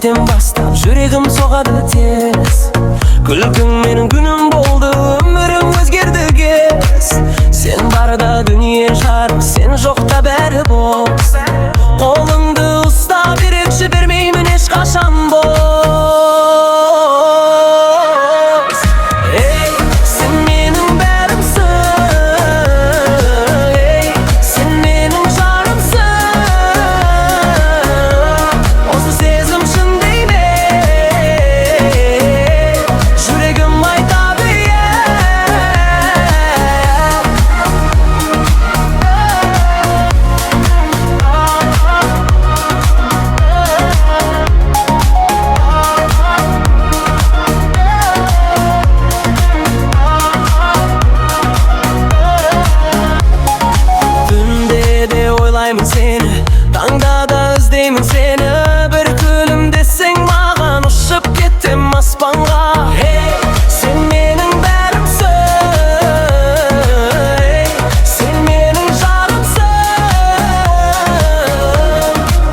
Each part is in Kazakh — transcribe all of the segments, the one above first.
сәттен бастап жүрегім соғады тез. Күлкің менің күнім болды, өмірім өзгерді кез. Сен барда дүние жарық, сен жоқта бәрі бос. Қолыңды ұстап ерекші бермеймін ешқашан бос. Ей, сен менің бәрімсің, ей, сен менің жарымсың. Осы сезім шын деймін, жүрегім айтады seni, tаңда да іздеймін сені. Бір күлім десең маған, ұшып кеттім аспанға. Ей, сен менің бәрімсің, ей, сен менің жарымсың.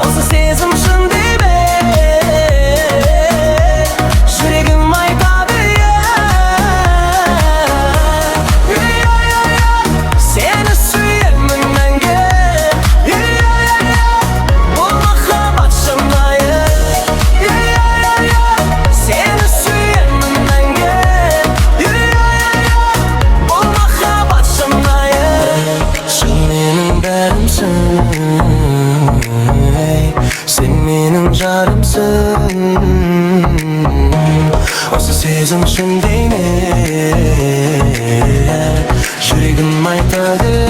Осы сезім шын деймін, жүрегім айтады сені сүйемін мәңгі. Sen benim jarımsın, осы сезім шын деймін, жүрегім айтады.